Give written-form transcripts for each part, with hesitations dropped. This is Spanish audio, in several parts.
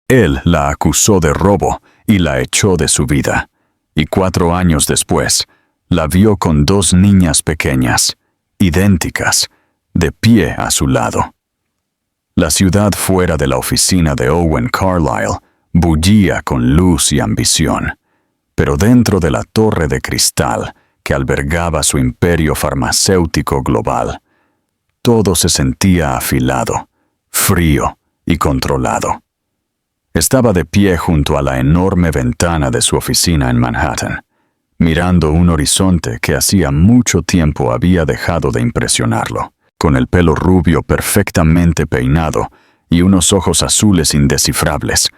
Él la acusó de robo y la echó de su vida, y 4 años después, la vio con 2 niñas pequeñas, idénticas, de pie a su lado. La ciudad fuera de la oficina de Owen Carlyle bullía con luz y ambición, pero dentro de la torre de cristal que albergaba su imperio farmacéutico global, todo se sentía afilado, frío y controlado. Estaba de pie junto a la enorme ventana de su oficina en Manhattan, mirando un horizonte que hacía mucho tiempo había dejado de impresionarlo, con el pelo rubio perfectamente peinado y unos ojos azules indescifrables.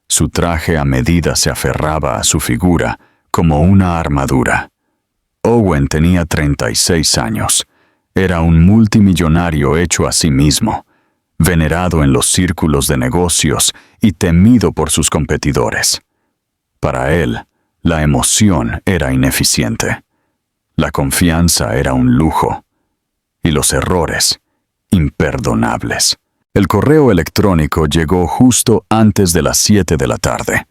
Su traje a medida se aferraba a su figura como una armadura. Owen tenía 36 años. Era un multimillonario hecho a sí mismo, venerado en los círculos de negocios y temido por sus competidores. Para él, la emoción era ineficiente. La confianza era un lujo. Y los errores, imperdonables. El correo electrónico llegó justo antes de las 7 de la tarde,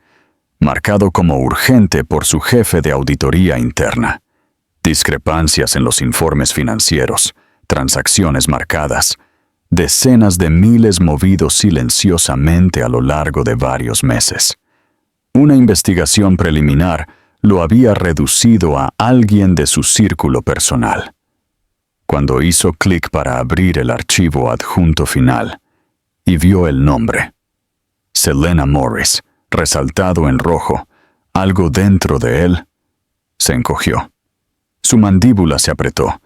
marcado como urgente por su jefe de auditoría interna. Discrepancias en los informes financieros, transacciones marcadas, decenas de miles movidos silenciosamente a lo largo de varios meses. Una investigación preliminar lo había reducido a alguien de su círculo personal. Cuando hizo clic para abrir el archivo adjunto final y vio el nombre, Selena Morris, resaltado en rojo, algo dentro de él se encogió. Su mandíbula se apretó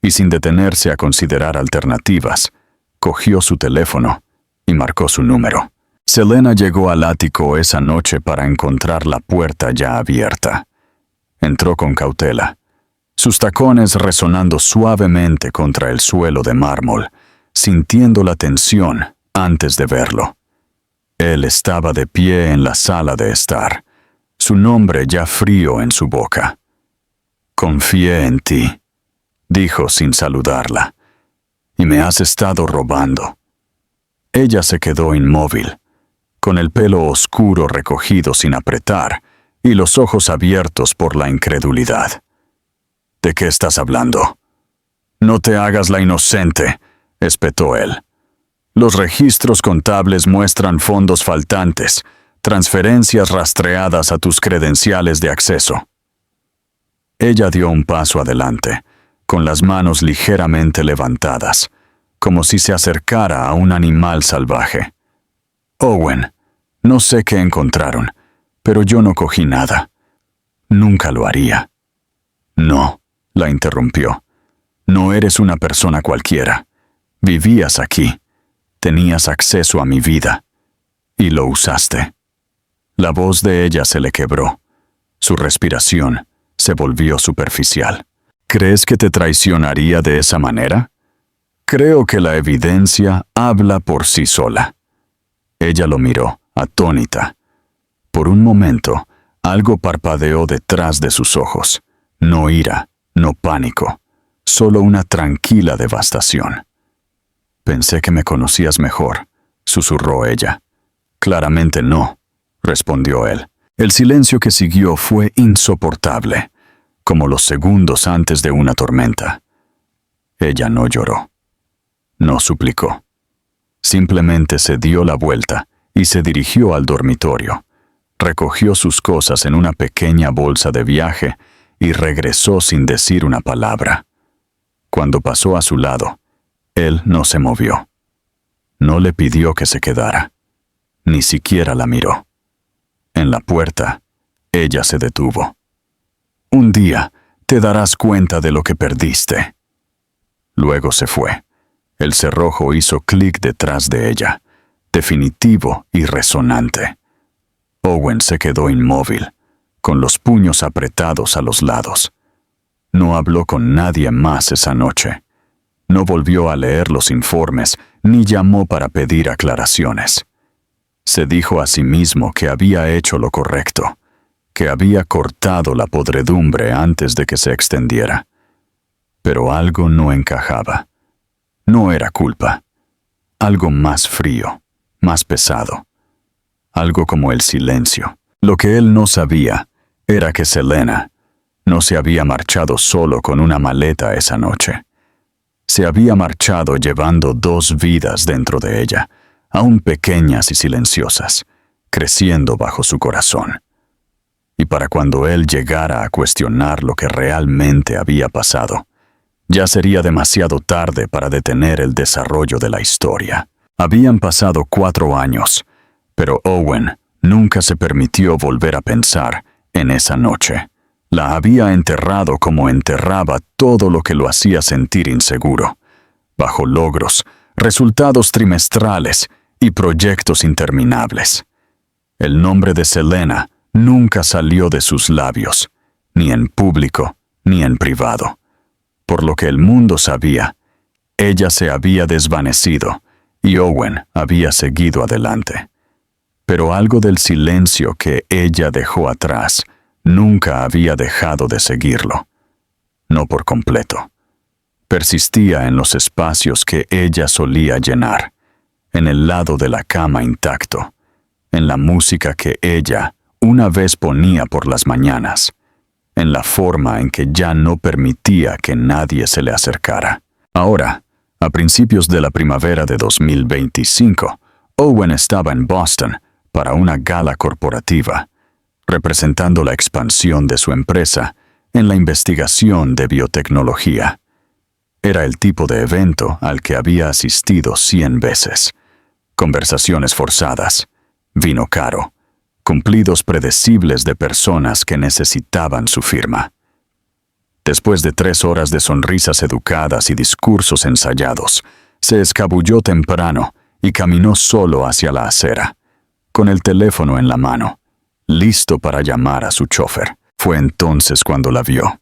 y, sin detenerse a considerar alternativas, cogió su teléfono y marcó su número. Selena llegó al ático esa noche para encontrar la puerta ya abierta. Entró con cautela, sus tacones resonando suavemente contra el suelo de mármol, sintiendo la tensión antes de verlo. Él estaba de pie en la sala de estar, su nombre ya frío en su boca. «Confié en ti», dijo sin saludarla, «y me has estado robando». Ella se quedó inmóvil, con el pelo oscuro recogido sin apretar y los ojos abiertos por la incredulidad. «¿De qué estás hablando?» «No te hagas la inocente», espetó él. «Los registros contables muestran fondos faltantes, transferencias rastreadas a tus credenciales de acceso». Ella dio un paso adelante, con las manos ligeramente levantadas, como si se acercara a un animal salvaje. «Owen, no sé qué encontraron, pero yo no cogí nada. Nunca lo haría». «No», la interrumpió. «No eres una persona cualquiera. Vivías aquí. Tenías acceso a mi vida. Y lo usaste». La voz de ella se le quebró. Su respiración se volvió superficial. «¿Crees que te traicionaría de esa manera?» «Creo que la evidencia habla por sí sola». Ella lo miró, atónita. Por un momento, algo parpadeó detrás de sus ojos. No ira, no pánico, solo una tranquila devastación. «Pensé que me conocías mejor», susurró ella. «Claramente no», respondió él. El silencio que siguió fue insoportable, como los segundos antes de una tormenta. Ella no lloró, no suplicó. Simplemente se dio la vuelta y se dirigió al dormitorio. Recogió sus cosas en una pequeña bolsa de viaje y regresó sin decir una palabra. Cuando pasó a su lado, él no se movió. No le pidió que se quedara. Ni siquiera la miró. En la puerta, ella se detuvo. «Un día te darás cuenta de lo que perdiste». Luego se fue. El cerrojo hizo clic detrás de ella, definitivo y resonante. Owen se quedó inmóvil, con los puños apretados a los lados. No habló con nadie más esa noche. No volvió a leer los informes ni llamó para pedir aclaraciones. Se dijo a sí mismo que había hecho lo correcto, que había cortado la podredumbre antes de que se extendiera. Pero algo no encajaba. No era culpa. Algo más frío, más pesado. algo como el silencio. Lo que él no sabía era que Selena no se había marchado solo con una maleta esa noche. Se había marchado llevando 2 vidas dentro de ella, aún pequeñas y silenciosas, creciendo bajo su corazón. Y para cuando él llegara a cuestionar lo que realmente había pasado, ya sería demasiado tarde para detener el desarrollo de la historia. Habían pasado 4 años, pero Owen nunca se permitió volver a pensar en esa noche. La había enterrado como enterraba todo lo que lo hacía sentir inseguro, bajo logros, resultados trimestrales y proyectos interminables. El nombre de Selena nunca salió de sus labios, ni en público ni en privado. Por lo que el mundo sabía, ella se había desvanecido y Owen había seguido adelante. Pero algo del silencio que ella dejó atrás nunca había dejado de seguirlo. No por completo. Persistía en los espacios que ella solía llenar, en el lado de la cama intacto, en la música que ella una vez ponía por las mañanas, en la forma en que ya no permitía que nadie se le acercara. Ahora, a principios de la primavera de 2025, Owen estaba en Boston para una gala corporativa, representando la expansión de su empresa en la investigación de biotecnología. Era el tipo de evento al que había asistido 100 veces. Conversaciones forzadas, vino caro, cumplidos predecibles de personas que necesitaban su firma. Después de 3 horas de sonrisas educadas y discursos ensayados, se escabulló temprano y caminó solo hacia la acera, con el teléfono en la mano, listo para llamar a su chofer. Fue entonces cuando la vio.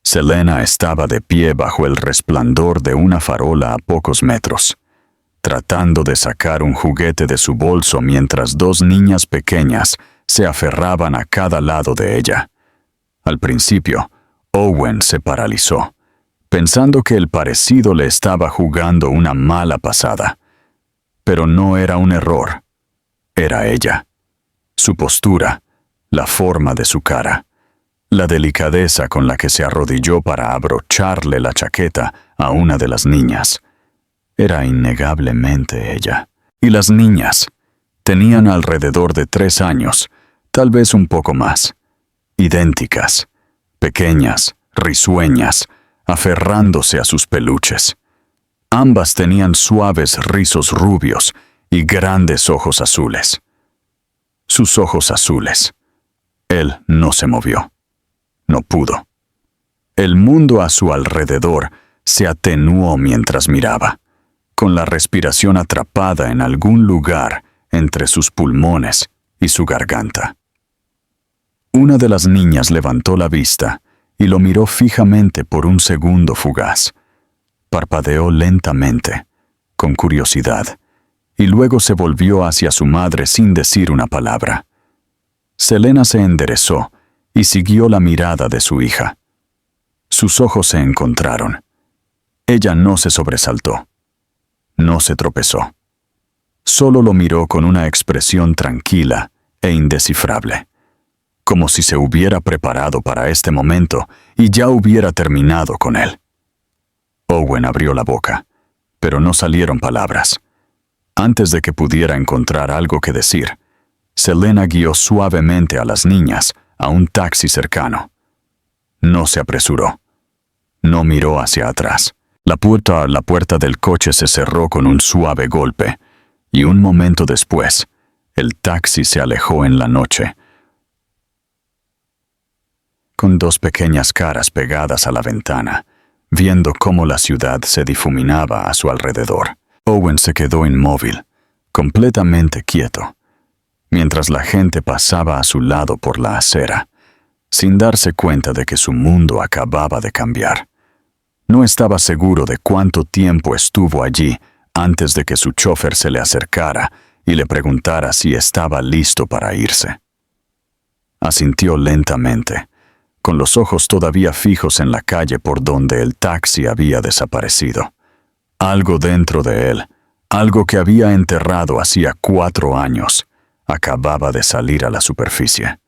Selena estaba de pie bajo el resplandor de una farola a pocos metros, tratando de sacar un juguete de su bolso mientras 2 niñas pequeñas se aferraban a cada lado de ella. Al principio, Owen se paralizó, pensando que el parecido le estaba jugando una mala pasada. Pero no era un error. Era ella. Su postura, la forma de su cara, la delicadeza con la que se arrodilló para abrocharle la chaqueta a una de las niñas. Era innegablemente ella. Y las niñas tenían alrededor de 3 años, tal vez un poco más. Idénticas, pequeñas, risueñas, aferrándose a sus peluches. Ambas tenían suaves rizos rubios y grandes ojos azules. Sus ojos azules. Él no se movió. No pudo. El mundo a su alrededor se atenuó mientras miraba, con la respiración atrapada en algún lugar entre sus pulmones y su garganta. Una de las niñas levantó la vista y lo miró fijamente por un segundo fugaz. Parpadeó lentamente, con curiosidad, y luego se volvió hacia su madre sin decir una palabra. Selena se enderezó y siguió la mirada de su hija. Sus ojos se encontraron. Ella no se sobresaltó. No se tropezó. Solo lo miró con una expresión tranquila e indescifrable, como si se hubiera preparado para este momento y ya hubiera terminado con él. Owen abrió la boca, pero no salieron palabras. Antes de que pudiera encontrar algo que decir, Selena guió suavemente a las niñas a un taxi cercano. No se apresuró. No miró hacia atrás. La puerta del coche se cerró con un suave golpe, y un momento después, el taxi se alejó en la noche, con 2 pequeñas caras pegadas a la ventana, viendo cómo la ciudad se difuminaba a su alrededor. Owen se quedó inmóvil, completamente quieto, mientras la gente pasaba a su lado por la acera, sin darse cuenta de que su mundo acababa de cambiar. No estaba seguro de cuánto tiempo estuvo allí antes de que su chofer se le acercara y le preguntara si estaba listo para irse. Asintió lentamente, con los ojos todavía fijos en la calle por donde el taxi había desaparecido. Algo dentro de él, algo que había enterrado hacía 4 años, acababa de salir a la superficie.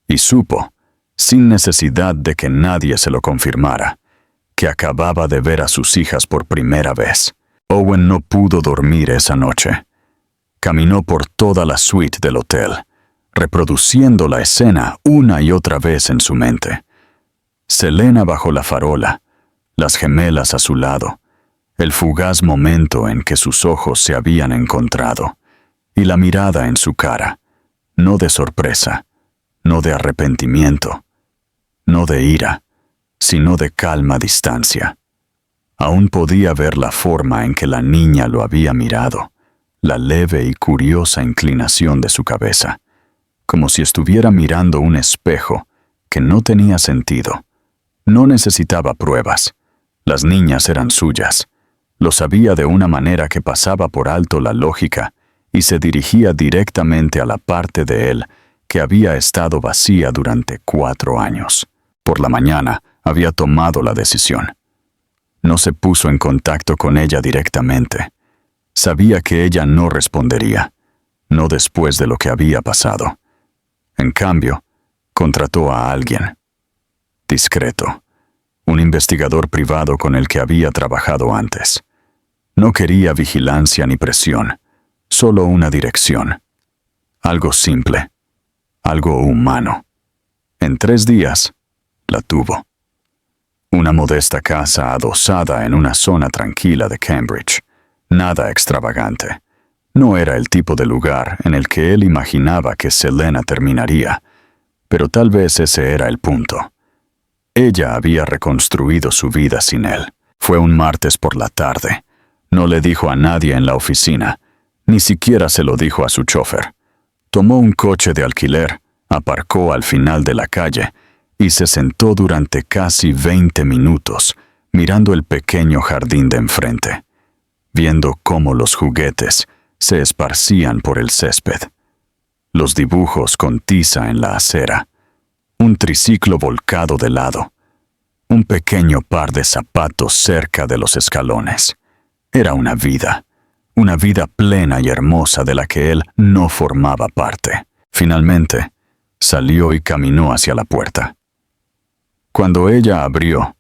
Y supo, sin necesidad de que nadie se lo confirmara, que acababa de ver a sus hijas por primera vez. Owen no pudo dormir esa noche. Caminó por toda la suite del hotel, reproduciendo la escena una y otra vez en su mente. Selena bajo la farola, las gemelas a su lado, el fugaz momento en que sus ojos se habían encontrado, y la mirada en su cara, no de sorpresa, no de arrepentimiento, no de ira, sino de calma distancia. Aún podía ver la forma en que la niña lo había mirado, la leve y curiosa inclinación de su cabeza, como si estuviera mirando un espejo que no tenía sentido. No necesitaba pruebas. Las niñas eran suyas. Lo sabía de una manera que pasaba por alto la lógica y se dirigía directamente a la parte de él que había estado vacía durante 4 años. Por la mañana había tomado la decisión. No se puso en contacto con ella directamente. Sabía que ella no respondería, no después de lo que había pasado. En cambio, contrató a alguien. Discreto. Un investigador privado con el que había trabajado antes. No quería vigilancia ni presión, solo una dirección. Algo simple, algo humano. En 3 días, la tuvo. Una modesta casa adosada en una zona tranquila de Cambridge. Nada extravagante. No era el tipo de lugar en el que él imaginaba que Selena terminaría, pero tal vez ese era el punto. Ella había reconstruido su vida sin él. Fue un martes por la tarde. No le dijo a nadie en la oficina, ni siquiera se lo dijo a su chofer. Tomó un coche de alquiler, aparcó al final de la calle y se sentó durante casi 20 minutos mirando el pequeño jardín de enfrente, viendo cómo los juguetes se esparcían por el césped, los dibujos con tiza en la acera, un triciclo volcado de lado, un pequeño par de zapatos cerca de los escalones. Era una vida plena y hermosa de la que él no formaba parte. Finalmente, salió y caminó hacia la puerta. Cuando ella abrió,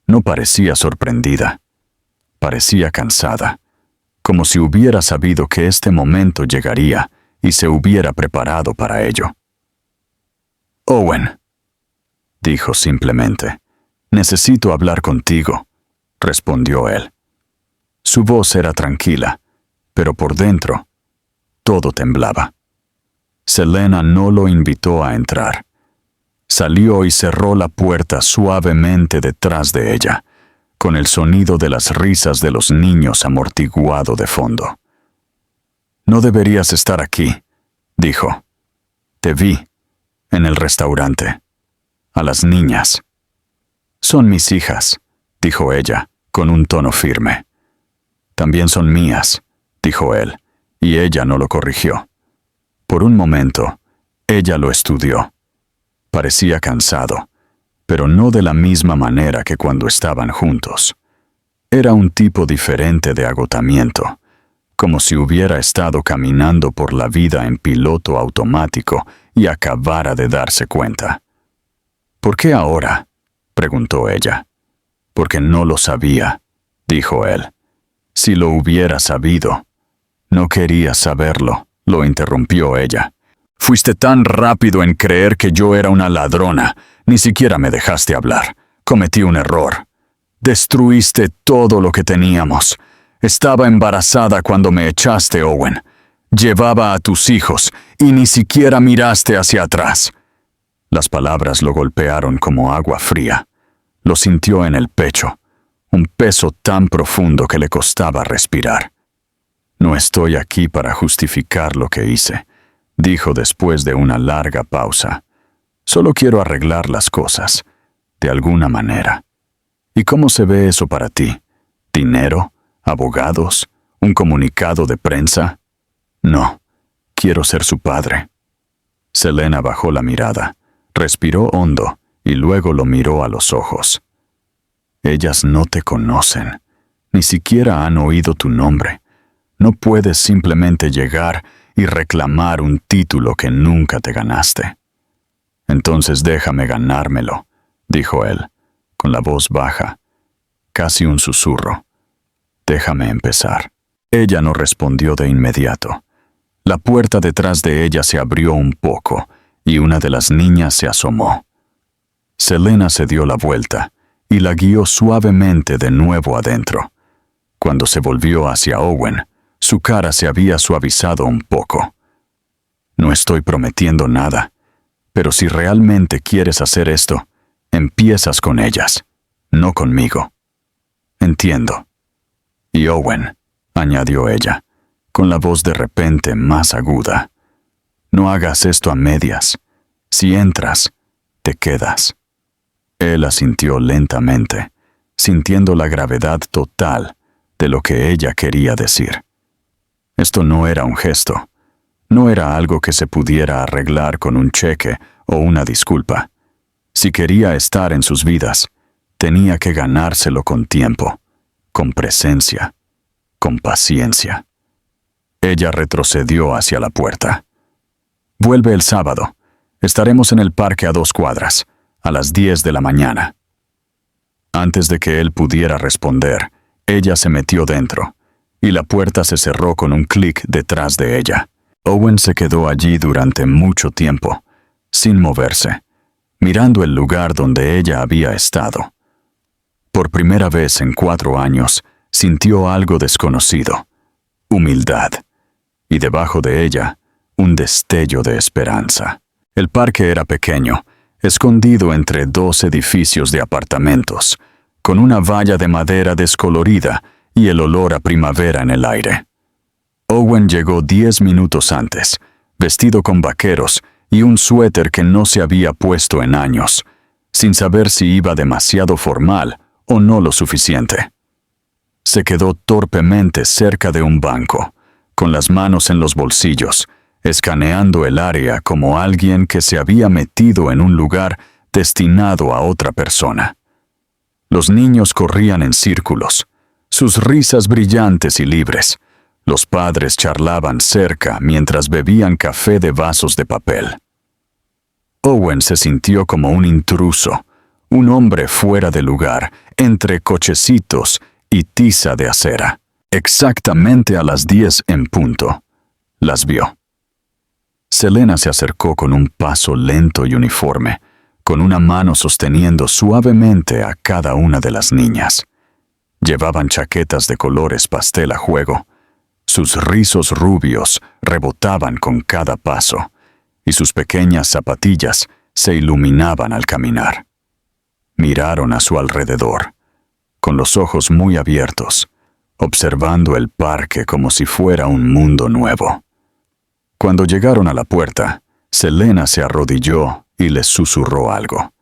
no parecía sorprendida. Parecía cansada, como si hubiera sabido que este momento llegaría y se hubiera preparado para ello. «Owen», dijo simplemente. «Necesito hablar contigo», respondió él. Su voz era tranquila, pero por dentro, todo temblaba. Selena no lo invitó a entrar. Salió y cerró la puerta suavemente detrás de ella, con el sonido de las risas de los niños amortiguado de fondo. «No deberías estar aquí», dijo. «Te vi, en el restaurante, a las niñas». «Son mis hijas», dijo ella, con un tono firme. «También son mías», dijo él, y ella no lo corrigió. Por un momento, ella lo estudió. Parecía cansado, pero no de la misma manera que cuando estaban juntos. Era un tipo diferente de agotamiento, como si hubiera estado caminando por la vida en piloto automático y acabara de darse cuenta. «¿Por qué ahora?», preguntó ella. «Porque no lo sabía», dijo él. «Si lo hubiera sabido». «No quería saberlo», lo interrumpió ella. «Fuiste tan rápido en creer que yo era una ladrona, ni siquiera me dejaste hablar. Cometí un error. Destruiste todo lo que teníamos. Estaba embarazada cuando me echaste, Owen. Llevaba a tus hijos y ni siquiera miraste hacia atrás». Las palabras lo golpearon como agua fría. Lo sintió en el pecho, un peso tan profundo que le costaba respirar. «No estoy aquí para justificar lo que hice», dijo después de una larga pausa. «Solo quiero arreglar las cosas, de alguna manera». «¿Y cómo se ve eso para ti? ¿Dinero? ¿Abogados? ¿Un comunicado de prensa?» «No, quiero ser su padre». Selena bajó la mirada, respiró hondo y luego lo miró a los ojos. «Ellas no te conocen, ni siquiera han oído tu nombre. No puedes simplemente llegar y reclamar un título que nunca te ganaste. Entonces déjame ganármelo, dijo él, con la voz baja, casi un susurro. Déjame empezar. Ella no respondió de inmediato. La puerta detrás de ella se abrió un poco y una de las niñas se asomó. Selena se dio la vuelta y la guió suavemente de nuevo adentro. Cuando se volvió hacia Owen, su cara se había suavizado un poco. No estoy prometiendo nada, pero si realmente quieres hacer esto, empiezas con ellas, no conmigo. Entiendo. Y Owen, añadió ella, con la voz de repente más aguda, no hagas esto a medias. Si entras, te quedas. Él asintió lentamente, sintiendo la gravedad total de lo que ella quería decir. Esto no era un gesto, no era algo que se pudiera arreglar con un cheque o una disculpa. Si quería estar en sus vidas, tenía que ganárselo con tiempo, con presencia, con paciencia. Ella retrocedió hacia la puerta. Vuelve el sábado. Estaremos en el parque a 2 cuadras, a las 10 de la mañana. Antes de que él pudiera responder, ella se metió dentro, y la puerta se cerró con un clic detrás de ella. Owen se quedó allí durante mucho tiempo, sin moverse, mirando el lugar donde ella había estado. Por primera vez en 4 años, sintió algo desconocido, humildad, y debajo de ella, un destello de esperanza. El parque era pequeño, escondido entre 2 edificios de apartamentos, con una valla de madera descolorida y el olor a primavera en el aire. Owen llegó 10 minutos antes, vestido con vaqueros y un suéter que no se había puesto en años, sin saber si iba demasiado formal o no lo suficiente. Se quedó torpemente cerca de un banco, con las manos en los bolsillos, escaneando el área como alguien que se había metido en un lugar destinado a otra persona. Los niños corrían en círculos, sus risas brillantes y libres. Los padres charlaban cerca mientras bebían café de vasos de papel. Owen se sintió como un intruso, un hombre fuera de lugar, entre cochecitos y tiza de acera. Exactamente a las 10 en punto, las vio. Selena se acercó con un paso lento y uniforme, con una mano sosteniendo suavemente a cada una de las niñas. Llevaban chaquetas de colores pastel a juego. Sus rizos rubios rebotaban con cada paso, y sus pequeñas zapatillas se iluminaban al caminar. Miraron a su alrededor, con los ojos muy abiertos, observando el parque como si fuera un mundo nuevo. Cuando llegaron a la puerta, Selena se arrodilló y les susurró algo.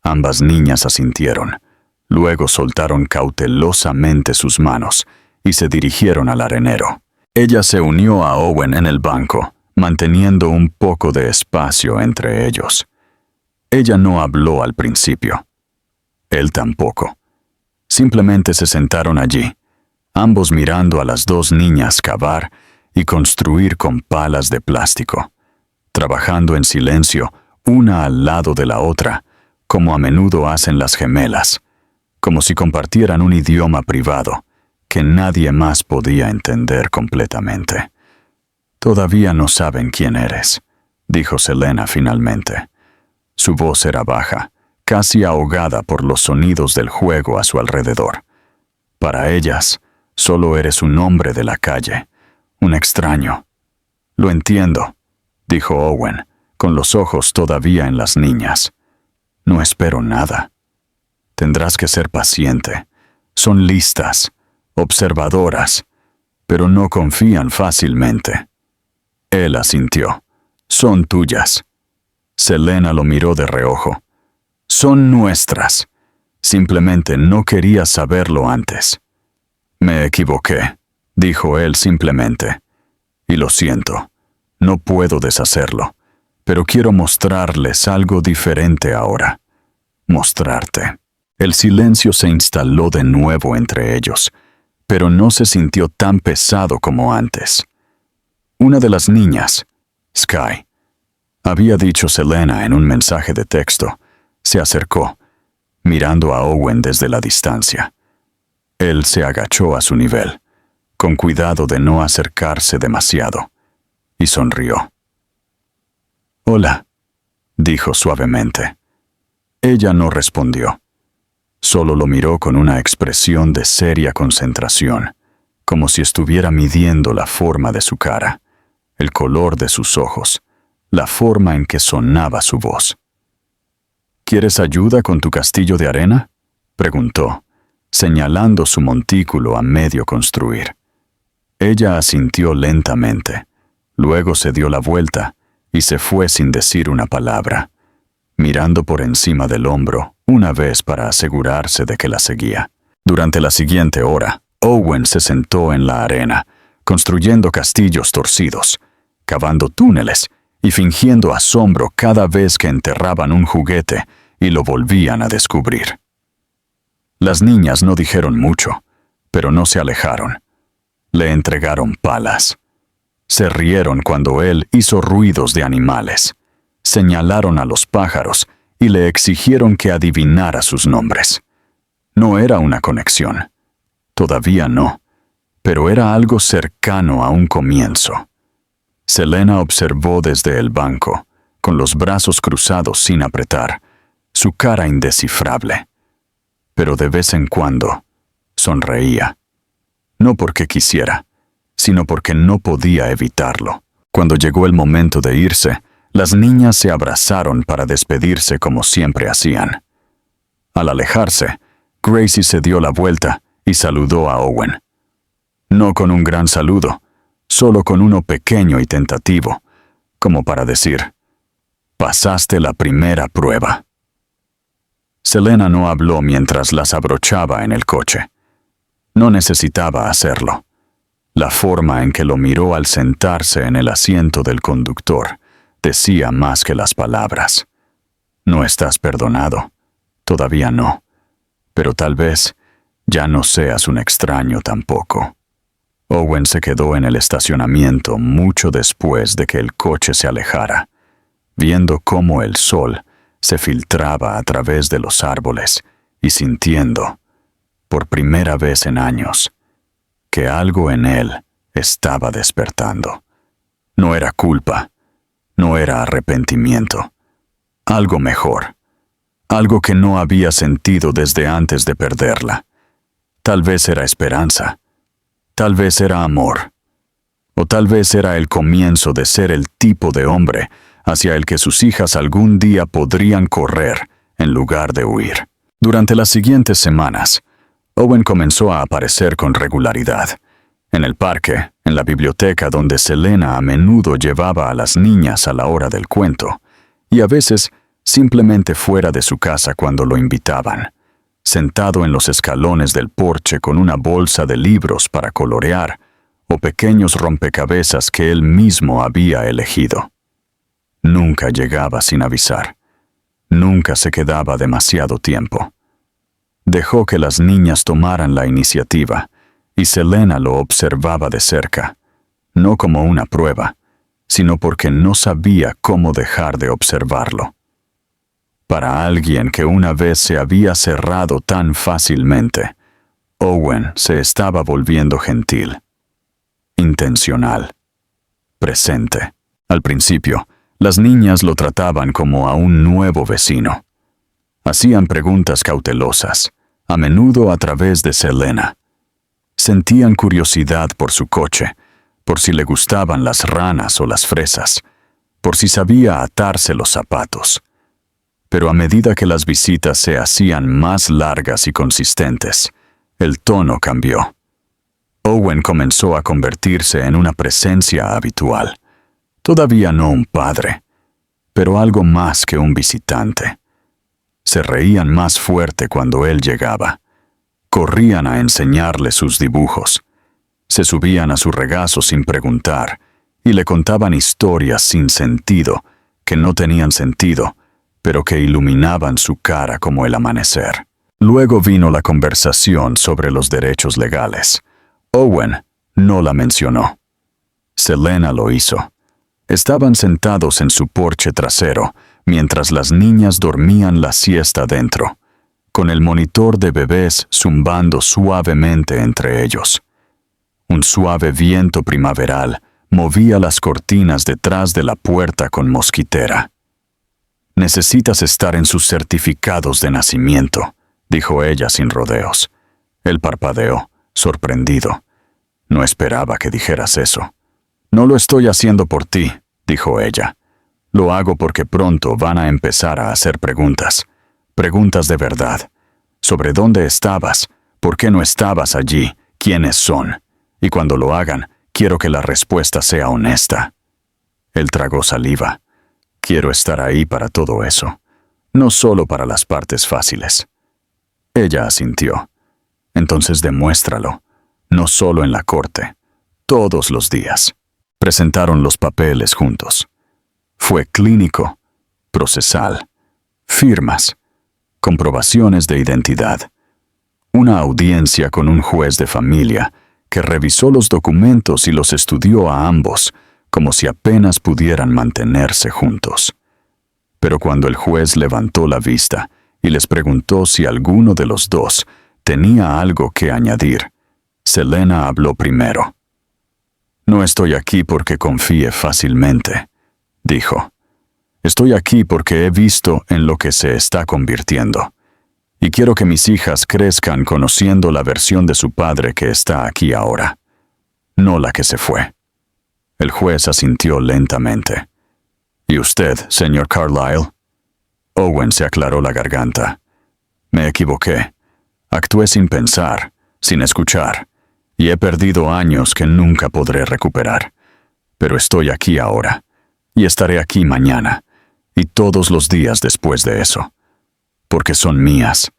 Ambas niñas asintieron, luego soltaron cautelosamente sus manos y se dirigieron al arenero. Ella se unió a Owen en el banco, manteniendo un poco de espacio entre ellos. Ella no habló al principio. Él tampoco. Simplemente se sentaron allí, ambos mirando a las 2 niñas cavar y construir con palas de plástico, trabajando en silencio, una al lado de la otra, como a menudo hacen las gemelas, como si compartieran un idioma privado que nadie más podía entender completamente. «Todavía no saben quién eres», dijo Selena finalmente. Su voz era baja, casi ahogada por los sonidos del juego a su alrededor. Para ellas, solo eres un hombre de la calle, un extraño. «Lo entiendo», dijo Owen, con los ojos todavía en las niñas. «No espero nada. Tendrás que ser paciente. Son listas, observadoras, pero no confían fácilmente». Él asintió. «Son tuyas». Selena lo miró de reojo. «Son nuestras. Simplemente no quería saberlo antes». «Me equivoqué», dijo él simplemente. «Y lo siento. No puedo deshacerlo. Pero quiero mostrarles algo diferente ahora. Mostrarte». El silencio se instaló de nuevo entre ellos, pero no se sintió tan pesado como antes. Una de las niñas, Sky, había dicho Selena en un mensaje de texto, se acercó, mirando a Owen desde la distancia. Él se agachó a su nivel, con cuidado de no acercarse demasiado, y sonrió. «Hola», dijo suavemente. Ella no respondió. Solo lo miró con una expresión de seria concentración, como si estuviera midiendo la forma de su cara, el color de sus ojos, la forma en que sonaba su voz. «¿Quieres ayuda con tu castillo de arena?», preguntó, señalando su montículo a medio construir. Ella asintió lentamente, luego se dio la vuelta y se fue sin decir una palabra, mirando por encima del hombro una vez para asegurarse de que la seguía. Durante la siguiente hora, Owen se sentó en la arena, construyendo castillos torcidos, cavando túneles y fingiendo asombro cada vez que enterraban un juguete y lo volvían a descubrir. Las niñas no dijeron mucho, pero no se alejaron. Le entregaron palas. Se rieron cuando él hizo ruidos de animales. Señalaron a los pájaros y le exigieron que adivinara sus nombres. No era una conexión. Todavía no, pero era algo cercano a un comienzo. Selena observó desde el banco, con los brazos cruzados sin apretar, su cara indescifrable. Pero de vez en cuando, sonreía. No porque quisiera, sino porque no podía evitarlo. Cuando llegó el momento de irse, las niñas se abrazaron para despedirse como siempre hacían. Al alejarse, Gracie se dio la vuelta y saludó a Owen. No con un gran saludo, solo con uno pequeño y tentativo, como para decir, «Pasaste la primera prueba». Selena no habló mientras las abrochaba en el coche. No necesitaba hacerlo. La forma en que lo miró al sentarse en el asiento del conductor decía más que las palabras. «No estás perdonado. Todavía no. Pero tal vez ya no seas un extraño tampoco». Owen se quedó en el estacionamiento mucho después de que el coche se alejara, viendo cómo el sol se filtraba a través de los árboles y sintiendo, por primera vez en años, que algo en él estaba despertando. No era culpa, no era arrepentimiento, algo mejor, algo que no había sentido desde antes de perderla. Tal vez era esperanza, tal vez era amor, o tal vez era el comienzo de ser el tipo de hombre hacia el que sus hijas algún día podrían correr en lugar de huir. Durante las siguientes semanas, Owen comenzó a aparecer con regularidad. En el parque, en la biblioteca donde Selena a menudo llevaba a las niñas a la hora del cuento, y a veces simplemente fuera de su casa cuando lo invitaban, sentado en los escalones del porche con una bolsa de libros para colorear o pequeños rompecabezas que él mismo había elegido. Nunca llegaba sin avisar. Nunca se quedaba demasiado tiempo. Dejó que las niñas tomaran la iniciativa, y Selena lo observaba de cerca, no como una prueba, sino porque no sabía cómo dejar de observarlo. Para alguien que una vez se había cerrado tan fácilmente, Owen se estaba volviendo gentil, intencional, presente. Al principio, las niñas lo trataban como a un nuevo vecino. Hacían preguntas cautelosas, a menudo a través de Selena. Sentían curiosidad por su coche, por si le gustaban las ranas o las fresas, por si sabía atarse los zapatos. Pero a medida que las visitas se hacían más largas y consistentes, el tono cambió. Owen comenzó a convertirse en una presencia habitual. Todavía no un padre, pero algo más que un visitante. Se reían más fuerte cuando él llegaba. Corrían a enseñarle sus dibujos. Se subían a su regazo sin preguntar y le contaban historias sin sentido, que no tenían sentido, pero que iluminaban su cara como el amanecer. Luego vino la conversación sobre los derechos legales. Owen no la mencionó. Selena lo hizo. Estaban sentados en su porche trasero, mientras las niñas dormían la siesta dentro, con el monitor de bebés zumbando suavemente entre ellos. Un suave viento primaveral movía las cortinas detrás de la puerta con mosquitera. «Necesitas estar en sus certificados de nacimiento», dijo ella sin rodeos. Él parpadeó, sorprendido. «No esperaba que dijeras eso». «No lo estoy haciendo por ti», dijo ella. «Lo hago porque pronto van a empezar a hacer preguntas. Preguntas de verdad. Sobre dónde estabas, por qué no estabas allí, quiénes son. Y cuando lo hagan, quiero que la respuesta sea honesta». Él tragó saliva. «Quiero estar ahí para todo eso, no solo para las partes fáciles». Ella asintió. «Entonces demuéstralo, no solo en la corte, todos los días». Presentaron los papeles juntos. Fue clínico, procesal, firmas, comprobaciones de identidad. Una audiencia con un juez de familia que revisó los documentos y los estudió a ambos, como si apenas pudieran mantenerse juntos. Pero cuando el juez levantó la vista y les preguntó si alguno de los dos tenía algo que añadir, Selena habló primero. «No estoy aquí porque confíe fácilmente», dijo. «Estoy aquí porque he visto en lo que se está convirtiendo. Y quiero que mis hijas crezcan conociendo la versión de su padre que está aquí ahora, no la que se fue». El juez asintió lentamente. «¿Y usted, señor Carlyle?» Owen se aclaró la garganta. «Me equivoqué. Actué sin pensar, sin escuchar, y he perdido años que nunca podré recuperar. Pero estoy aquí ahora, y estaré aquí mañana, y todos los días después de eso, porque son mías,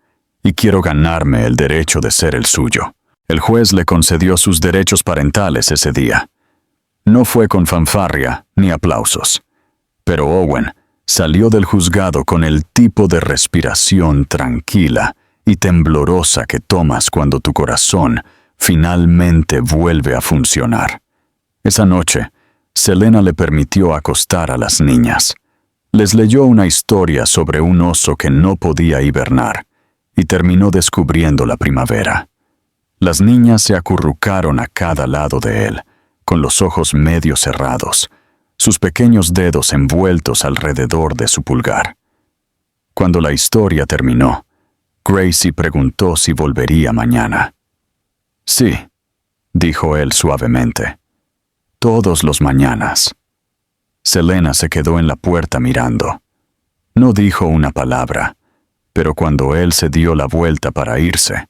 y quiero ganarme el derecho de ser el suyo». El juez le concedió sus derechos parentales ese día. No fue con fanfarria ni aplausos, pero Owen salió del juzgado con el tipo de respiración tranquila y temblorosa que tomas cuando tu corazón finalmente vuelve a funcionar. Esa noche, Selena le permitió acostar a las niñas. Les leyó una historia sobre un oso que no podía hibernar y terminó descubriendo la primavera. Las niñas se acurrucaron a cada lado de él, con los ojos medio cerrados, sus pequeños dedos envueltos alrededor de su pulgar. Cuando la historia terminó, Gracie preguntó si volvería mañana. «Sí», dijo él suavemente. «Todos los mañanas». Selena se quedó en la puerta mirando. No dijo una palabra, pero cuando él se dio la vuelta para irse,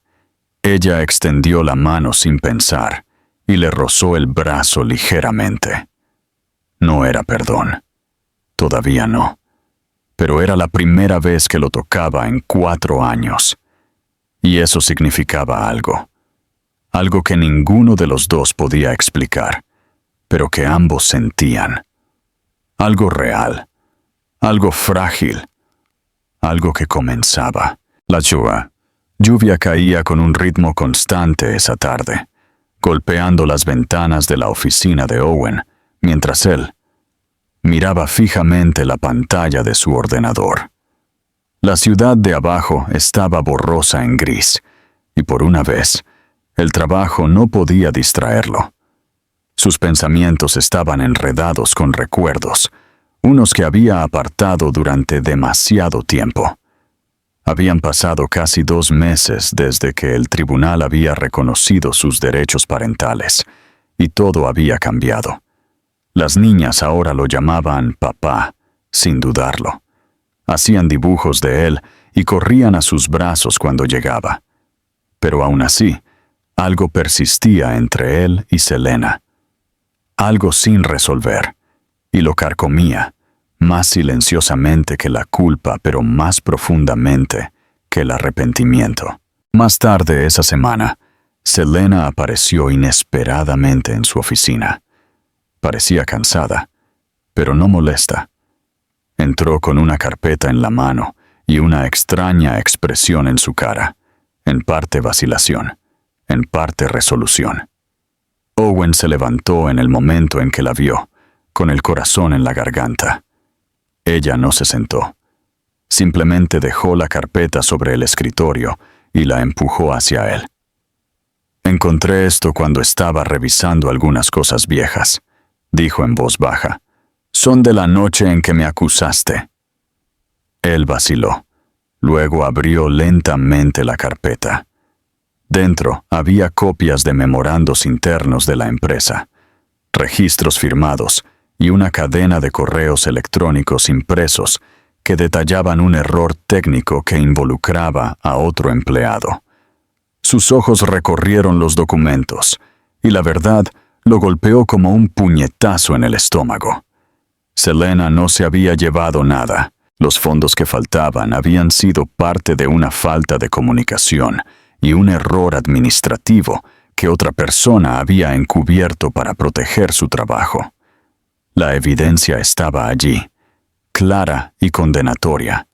ella extendió la mano sin pensar y le rozó el brazo ligeramente. No era perdón. Todavía no. Pero era la primera vez que lo tocaba en 4 años. Y eso significaba algo. Algo que ninguno de los dos podía explicar, pero que ambos sentían. Algo real. Algo frágil. Algo que comenzaba. La lluvia caía con un ritmo constante esa tarde, golpeando las ventanas de la oficina de Owen, mientras él miraba fijamente la pantalla de su ordenador. La ciudad de abajo estaba borrosa en gris, y por una vez, el trabajo no podía distraerlo. Sus pensamientos estaban enredados con recuerdos, unos que había apartado durante demasiado tiempo. Habían pasado casi 2 meses desde que el tribunal había reconocido sus derechos parentales, y todo había cambiado. Las niñas ahora lo llamaban papá, sin dudarlo. Hacían dibujos de él y corrían a sus brazos cuando llegaba. Pero aún así, algo persistía entre él y Selena. Algo sin resolver, y lo carcomía, más silenciosamente que la culpa, pero más profundamente que el arrepentimiento. Más tarde esa semana, Selena apareció inesperadamente en su oficina. Parecía cansada, pero no molesta. Entró con una carpeta en la mano y una extraña expresión en su cara, en parte vacilación, en parte resolución. Owen se levantó en el momento en que la vio, con el corazón en la garganta. Ella no se sentó. Simplemente dejó la carpeta sobre el escritorio y la empujó hacia él. «Encontré esto cuando estaba revisando algunas cosas viejas», dijo en voz baja. «Son de la noche en que me acusaste». Él vaciló. Luego abrió lentamente la carpeta. Dentro había copias de memorandos internos de la empresa, registros firmados y una cadena de correos electrónicos impresos que detallaban un error técnico que involucraba a otro empleado. Sus ojos recorrieron los documentos, y la verdad lo golpeó como un puñetazo en el estómago. Selena no se había llevado nada. Los fondos que faltaban habían sido parte de una falta de comunicación y un error administrativo que otra persona había encubierto para proteger su trabajo. La evidencia estaba allí, clara y condenatoria,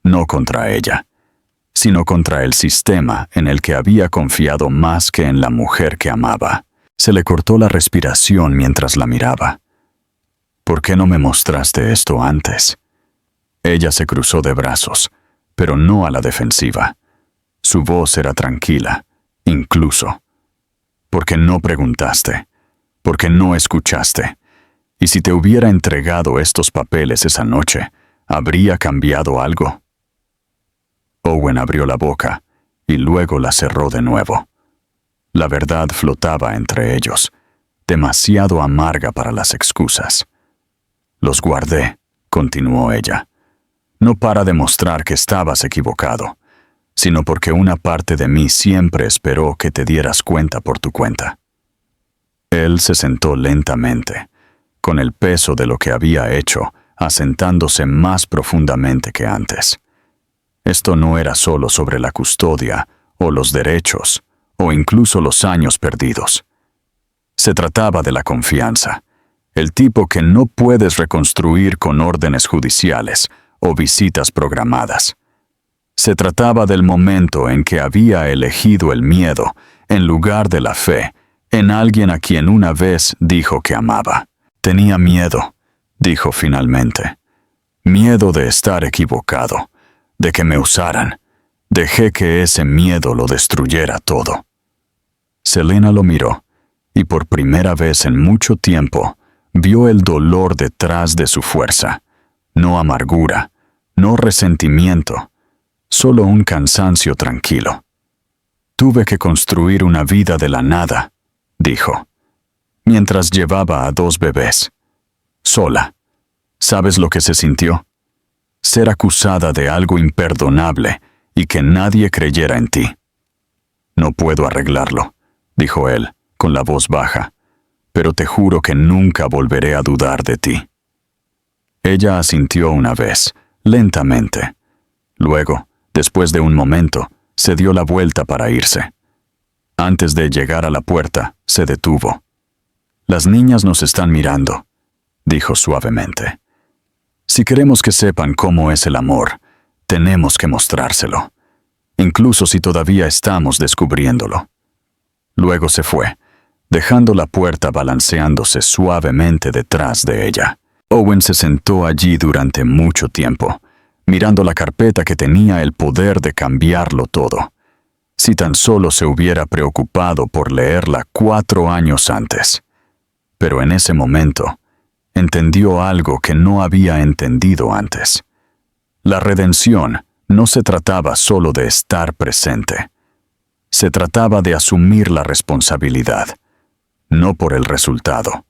no contra ella, sino contra el sistema en el que había confiado más que en la mujer que amaba. Se le cortó la respiración mientras la miraba. «¿Por qué no me mostraste esto antes?» Ella se cruzó de brazos, pero no a la defensiva. Su voz era tranquila, incluso. «¿Por qué no preguntaste? ¿Por qué no escuchaste? Y si te hubiera entregado estos papeles esa noche, ¿habría cambiado algo?» Owen abrió la boca y luego la cerró de nuevo. La verdad flotaba entre ellos, demasiado amarga para las excusas. «Los guardé», continuó ella, «no para demostrar que estabas equivocado, sino porque una parte de mí siempre esperó que te dieras cuenta por tu cuenta». Él se sentó lentamente, con el peso de lo que había hecho asentándose más profundamente que antes. Esto no era solo sobre la custodia, o los derechos, o incluso los años perdidos. Se trataba de la confianza, el tipo que no puedes reconstruir con órdenes judiciales o visitas programadas. Se trataba del momento en que había elegido el miedo en lugar de la fe en alguien a quien una vez dijo que amaba. «Tenía miedo», dijo finalmente. «Miedo de estar equivocado, de que me usaran. Dejé que ese miedo lo destruyera todo». Selena lo miró, y por primera vez en mucho tiempo vio el dolor detrás de su fuerza. No amargura, no resentimiento, solo un cansancio tranquilo. «Tuve que construir una vida de la nada», dijo, «mientras llevaba a 2 bebés. Sola. ¿Sabes lo que se sintió? Ser acusada de algo imperdonable y que nadie creyera en ti». «No puedo arreglarlo», dijo él, con la voz baja, «pero te juro que nunca volveré a dudar de ti». Ella asintió una vez, lentamente. Luego, después de un momento, se dio la vuelta para irse. Antes de llegar a la puerta, se detuvo. «Las niñas nos están mirando», dijo suavemente. «Si queremos que sepan cómo es el amor, tenemos que mostrárselo, incluso si todavía estamos descubriéndolo». Luego se fue, dejando la puerta balanceándose suavemente detrás de ella. Owen se sentó allí durante mucho tiempo, mirando la carpeta que tenía el poder de cambiarlo todo. Si tan solo se hubiera preocupado por leerla 4 años antes. Pero en ese momento, entendió algo que no había entendido antes. La redención no se trataba solo de estar presente. Se trataba de asumir la responsabilidad, no por el resultado,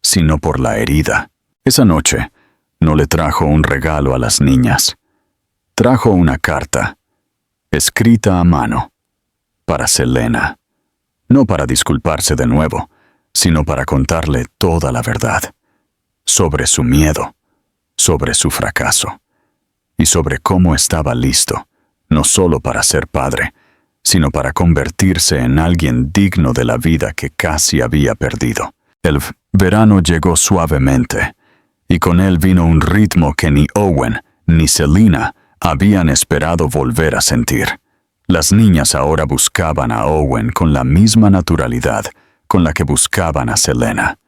sino por la herida. Esa noche, no le trajo un regalo a las niñas. Trajo una carta, escrita a mano, para Selena. No para disculparse de nuevo, sino para contarle toda la verdad. Sobre su miedo, sobre su fracaso, y sobre cómo estaba listo, no solo para ser padre, sino para convertirse en alguien digno de la vida que casi había perdido. El verano llegó suavemente, y con él vino un ritmo que ni Owen ni Selena habían esperado volver a sentir. Las niñas ahora buscaban a Owen con la misma naturalidad con la que buscaban a Selena.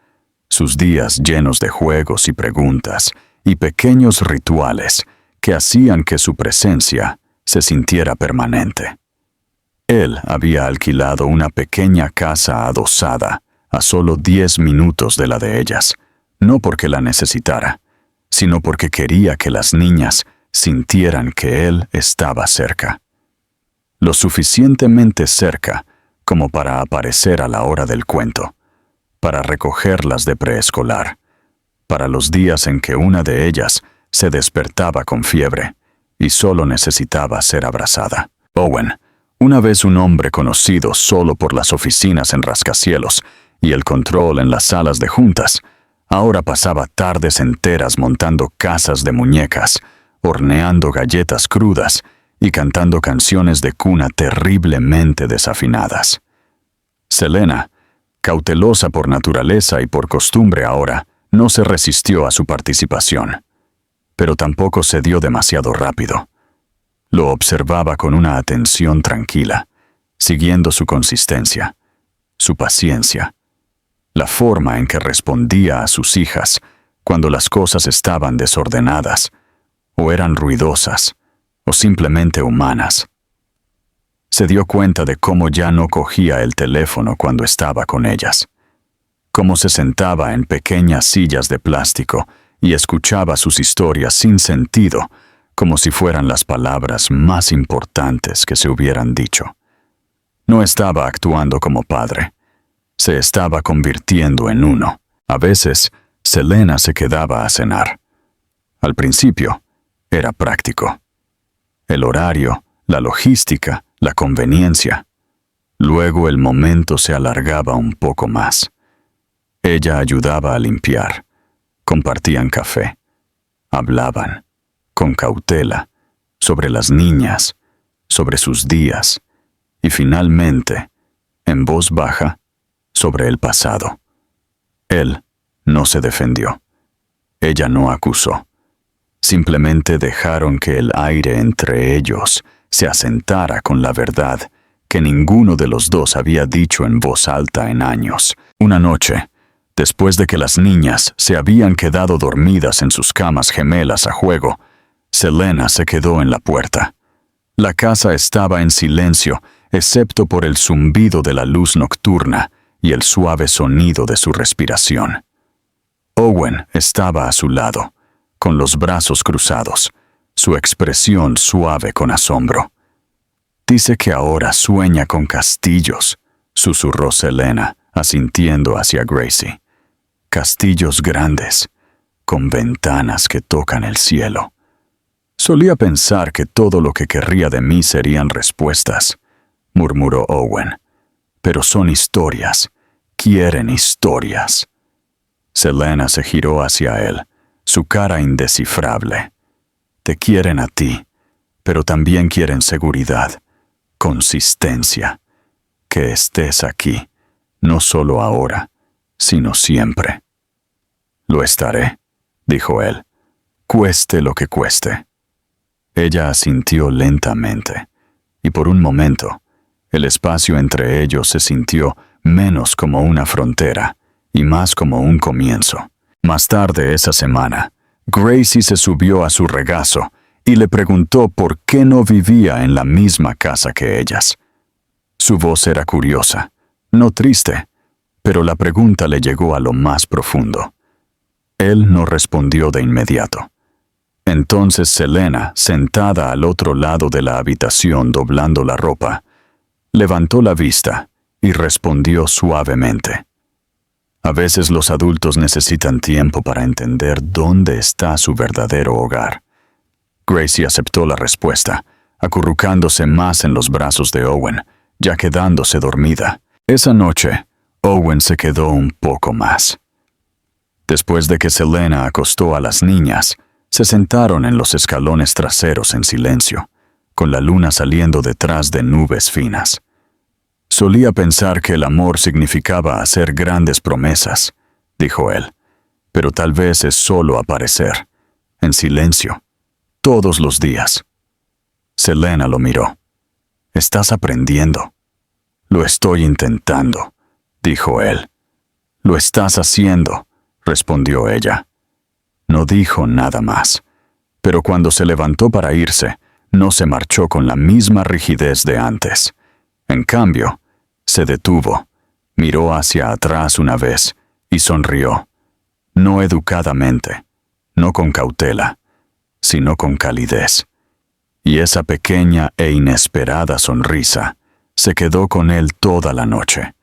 Sus días llenos de juegos y preguntas y pequeños rituales que hacían que su presencia se sintiera permanente. Él había alquilado una pequeña casa adosada a solo 10 minutos de la de ellas, no porque la necesitara, sino porque quería que las niñas sintieran que él estaba cerca. Lo suficientemente cerca como para aparecer a la hora del cuento, para recogerlas de preescolar, para los días en que una de ellas se despertaba con fiebre y solo necesitaba ser abrazada. Owen, una vez un hombre conocido solo por las oficinas en rascacielos y el control en las salas de juntas, ahora pasaba tardes enteras montando casas de muñecas, horneando galletas crudas y cantando canciones de cuna terriblemente desafinadas. Selena, cautelosa por naturaleza y por costumbre ahora, no se resistió a su participación, pero tampoco cedió demasiado rápido. Lo observaba con una atención tranquila, siguiendo su consistencia, su paciencia, la forma en que respondía a sus hijas cuando las cosas estaban desordenadas, o eran ruidosas, o simplemente humanas. Se dio cuenta de cómo ya no cogía el teléfono cuando estaba con ellas, cómo se sentaba en pequeñas sillas de plástico y escuchaba sus historias sin sentido, como si fueran las palabras más importantes que se hubieran dicho. No estaba actuando como padre, se estaba convirtiendo en uno. A veces, Selena se quedaba a cenar. Al principio, era práctico. El horario, la logística, la conveniencia. Luego el momento se alargaba un poco más. Ella ayudaba a limpiar. Compartían café. Hablaban, con cautela, sobre las niñas, sobre sus días, y finalmente, en voz baja, sobre el pasado. Él no se defendió. Ella no acusó. Simplemente dejaron que el aire entre ellos se asentara con la verdad que ninguno de los dos había dicho en voz alta en años. Una noche, después de que las niñas se habían quedado dormidas en sus camas gemelas a juego, Selena se quedó en la puerta. La casa estaba en silencio, excepto por el zumbido de la luz nocturna y el suave sonido de su respiración. Owen estaba a su lado, con los brazos cruzados, su expresión suave con asombro. «Dice que ahora sueña con castillos», susurró Selena, asintiendo hacia Gracie. «Castillos grandes, con ventanas que tocan el cielo. Solía pensar que todo lo que querría de mí serían respuestas», murmuró Owen. «Pero son historias, quieren historias». Selena se giró hacia él, su cara indescifrable. «Te quieren a ti, pero también quieren seguridad, consistencia, que estés aquí, no solo ahora, sino siempre». «Lo estaré», dijo él, «cueste lo que cueste». Ella asintió lentamente, y por un momento, el espacio entre ellos se sintió menos como una frontera y más como un comienzo. Más tarde esa semana, Gracie se subió a su regazo y le preguntó por qué no vivía en la misma casa que ellas. Su voz era curiosa, no triste, pero la pregunta le llegó a lo más profundo. Él no respondió de inmediato. Entonces Selena, sentada al otro lado de la habitación doblando la ropa, levantó la vista y respondió suavemente. A veces los adultos necesitan tiempo para entender dónde está su verdadero hogar. Gracie aceptó la respuesta, acurrucándose más en los brazos de Owen, ya quedándose dormida. Esa noche, Owen se quedó un poco más. Después de que Selena acostó a las niñas, se sentaron en los escalones traseros en silencio, con la luna saliendo detrás de nubes finas. «Solía pensar que el amor significaba hacer grandes promesas», dijo él, «pero tal vez es solo aparecer, en silencio, todos los días». Selena lo miró. «Estás aprendiendo». «Lo estoy intentando. dijo él. «Lo estás haciendo», respondió ella. No dijo nada más, pero cuando se levantó para irse, no se marchó con la misma rigidez de antes. En cambio, se detuvo, miró hacia atrás una vez y sonrió, no educadamente, no con cautela, sino con calidez. Y esa pequeña e inesperada sonrisa se quedó con él toda la noche,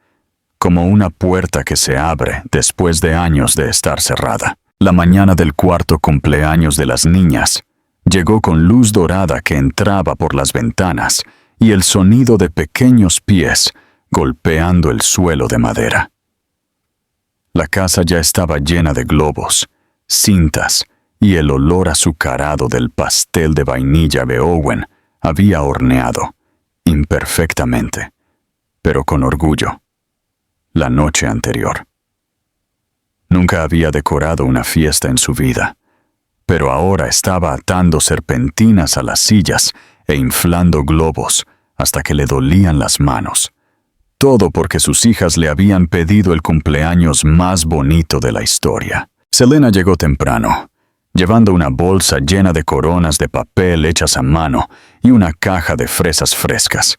como una puerta que se abre después de años de estar cerrada. La mañana del cuarto cumpleaños de las niñas llegó con luz dorada que entraba por las ventanas y el sonido de pequeños pies golpeando el suelo de madera. La casa ya estaba llena de globos, cintas y el olor azucarado del pastel de vainilla que Owen había horneado, imperfectamente, pero con orgullo, la noche anterior. Nunca había decorado una fiesta en su vida, pero ahora estaba atando serpentinas a las sillas e inflando globos hasta que le dolían las manos. Todo porque sus hijas le habían pedido el cumpleaños más bonito de la historia. Selena llegó temprano, llevando una bolsa llena de coronas de papel hechas a mano y una caja de fresas frescas.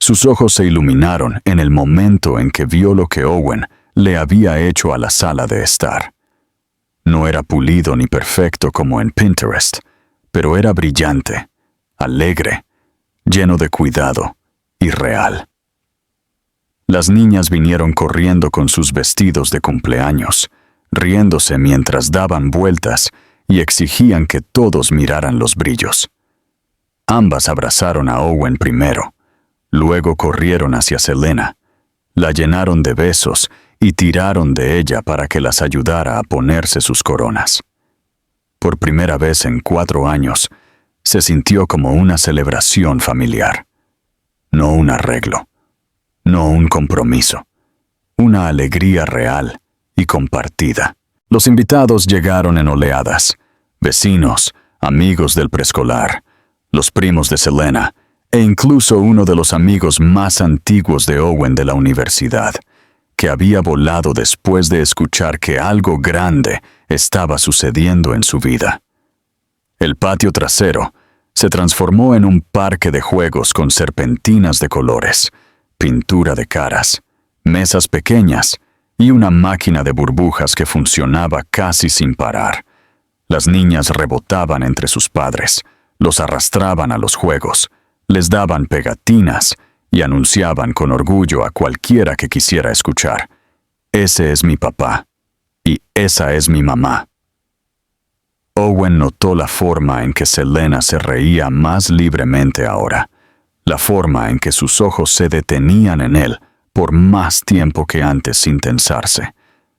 Sus ojos se iluminaron en el momento en que vio lo que Owen le había hecho a la sala de estar. No era pulido ni perfecto como en Pinterest, pero era brillante, alegre, lleno de cuidado y real. Las niñas vinieron corriendo con sus vestidos de cumpleaños, riéndose mientras daban vueltas y exigían que todos miraran los brillos. Ambas abrazaron a Owen primero, luego corrieron hacia Selena, la llenaron de besos y tiraron de ella para que las ayudara a ponerse sus coronas. Por primera vez en 4 años, se sintió como una celebración familiar. No un arreglo, no un compromiso, una alegría real y compartida. Los invitados llegaron en oleadas, vecinos, amigos del preescolar, los primos de Selena, e incluso uno de los amigos más antiguos de Owen de la universidad, que había volado después de escuchar que algo grande estaba sucediendo en su vida. El patio trasero se transformó en un parque de juegos con serpentinas de colores, pintura de caras, mesas pequeñas y una máquina de burbujas que funcionaba casi sin parar. Las niñas rebotaban entre sus padres, los arrastraban a los juegos, les daban pegatinas y anunciaban con orgullo a cualquiera que quisiera escuchar: «Ese es mi papá y esa es mi mamá». Owen notó la forma en que Selena se reía más libremente ahora, la forma en que sus ojos se detenían en él por más tiempo que antes sin tensarse,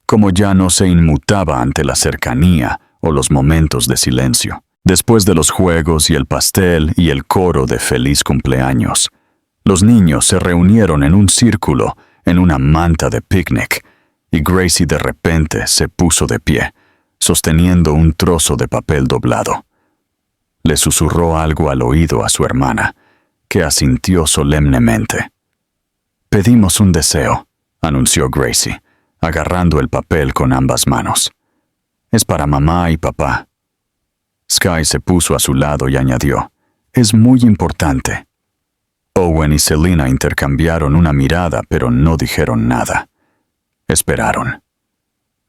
como ya no se inmutaba ante la cercanía o los momentos de silencio. Después de los juegos y el pastel y el coro de feliz cumpleaños, los niños se reunieron en un círculo en una manta de picnic y Gracie de repente se puso de pie, sosteniendo un trozo de papel doblado. Le susurró algo al oído a su hermana, que asintió solemnemente. «Pedimos un deseo», anunció Gracie, agarrando el papel con ambas manos. «Es para mamá y papá». Sky se puso a su lado y añadió: «Es muy importante». Owen y Selena intercambiaron una mirada, pero no dijeron nada. Esperaron.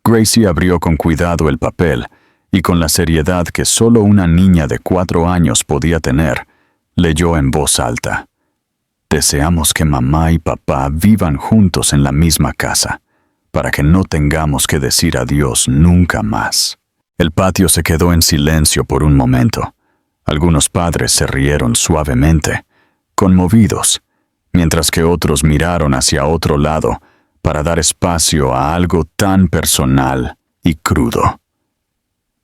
Gracie abrió con cuidado el papel y con la seriedad que solo una niña de 4 años podía tener, leyó en voz alta: «Deseamos que mamá y papá vivan juntos en la misma casa, para que no tengamos que decir adiós nunca más». El patio se quedó en silencio por un momento. Algunos padres se rieron suavemente, conmovidos, mientras que otros miraron hacia otro lado para dar espacio a algo tan personal y crudo.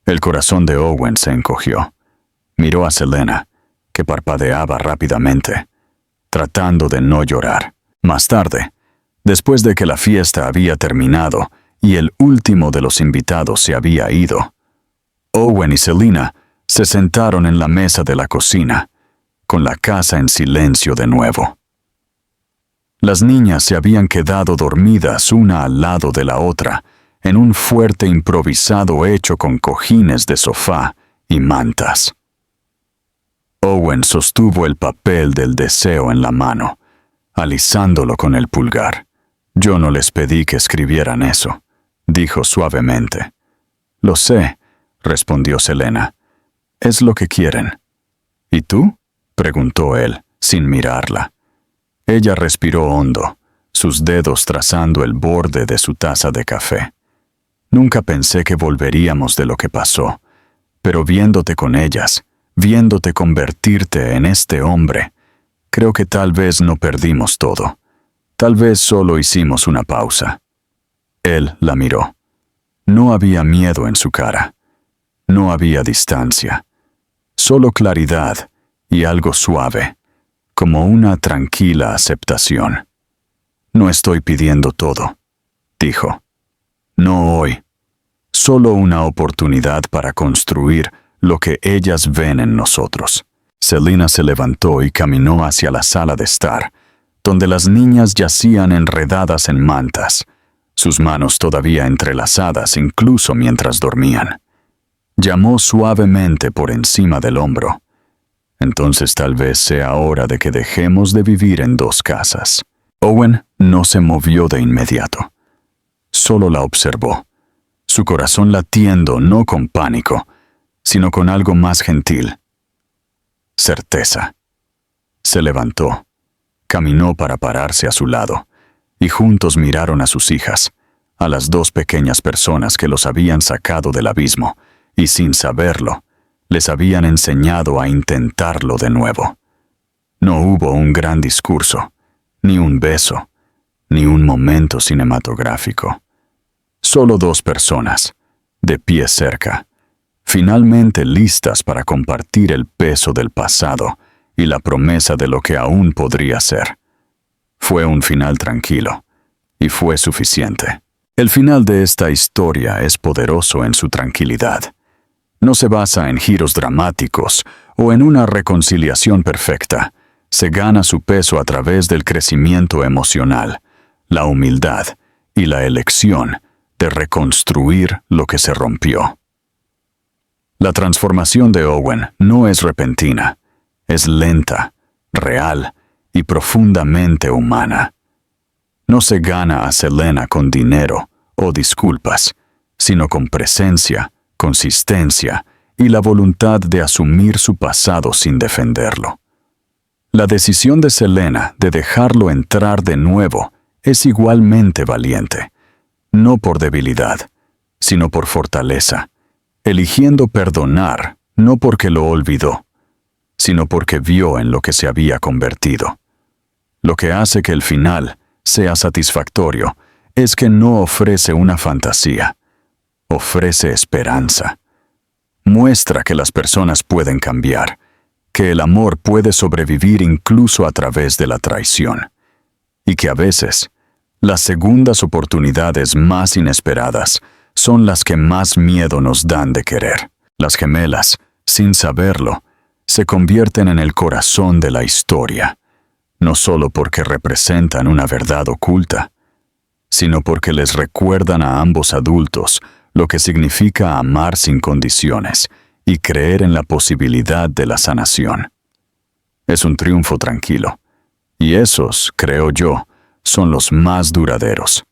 El corazón de Owen se encogió. Miró a Selena, que parpadeaba rápidamente, tratando de no llorar. Más tarde, después de que la fiesta había terminado y el último de los invitados se había ido, Owen y Selena se sentaron en la mesa de la cocina, con la casa en silencio de nuevo. Las niñas se habían quedado dormidas una al lado de la otra, en un fuerte improvisado hecho con cojines de sofá y mantas. Owen sostuvo el papel del deseo en la mano, alisándolo con el pulgar. «Yo no les pedí que escribieran eso», dijo suavemente. «Lo sé», respondió Selena. «Es lo que quieren». «¿Y tú?», preguntó él, sin mirarla. Ella respiró hondo, sus dedos trazando el borde de su taza de café. «Nunca pensé que volveríamos de lo que pasó, pero viéndote con ellas, viéndote convertirte en este hombre, creo que tal vez no perdimos todo. Tal vez solo hicimos una pausa». Él la miró. No había miedo en su cara. No había distancia. Solo claridad y algo suave, como una tranquila aceptación. «No estoy pidiendo todo», dijo. «No hoy. Solo una oportunidad para construir lo que ellas ven en nosotros». Selena se levantó y caminó hacia la sala de estar, donde las niñas yacían enredadas en mantas, sus manos todavía entrelazadas incluso mientras dormían. Llamó suavemente por encima del hombro. «Entonces tal vez sea hora de que dejemos de vivir en dos casas». Owen no se movió de inmediato. Solo la observó, su corazón latiendo no con pánico, sino con algo más gentil. Certeza. Se levantó, caminó para pararse a su lado, y juntos miraron a sus hijas, a las dos pequeñas personas que los habían sacado del abismo, y sin saberlo, les habían enseñado a intentarlo de nuevo. No hubo un gran discurso, ni un beso, ni un momento cinematográfico. Solo dos personas, de pie cerca, finalmente listas para compartir el peso del pasado y la promesa de lo que aún podría ser. Fue un final tranquilo, y fue suficiente. El final de esta historia es poderoso en su tranquilidad. No se basa en giros dramáticos o en una reconciliación perfecta. Se gana su peso a través del crecimiento emocional, la humildad y la elección de reconstruir lo que se rompió. La transformación de Owen no es repentina, es lenta, real y profundamente humana. No se gana a Selena con dinero o disculpas, sino con presencia, consistencia y la voluntad de asumir su pasado sin defenderlo. La decisión de Selena de dejarlo entrar de nuevo es igualmente valiente, no por debilidad, sino por fortaleza, eligiendo perdonar no porque lo olvidó, sino porque vio en lo que se había convertido. Lo que hace que el final sea satisfactorio es que no ofrece una fantasía, ofrece esperanza. Muestra que las personas pueden cambiar, que el amor puede sobrevivir incluso a través de la traición, y que a veces las segundas oportunidades más inesperadas son las que más miedo nos dan de querer. Las gemelas, sin saberlo, se convierten en el corazón de la historia, no solo porque representan una verdad oculta, sino porque les recuerdan a ambos adultos lo que significa amar sin condiciones y creer en la posibilidad de la sanación. Es un triunfo tranquilo, y esos, creo yo, son los más duraderos.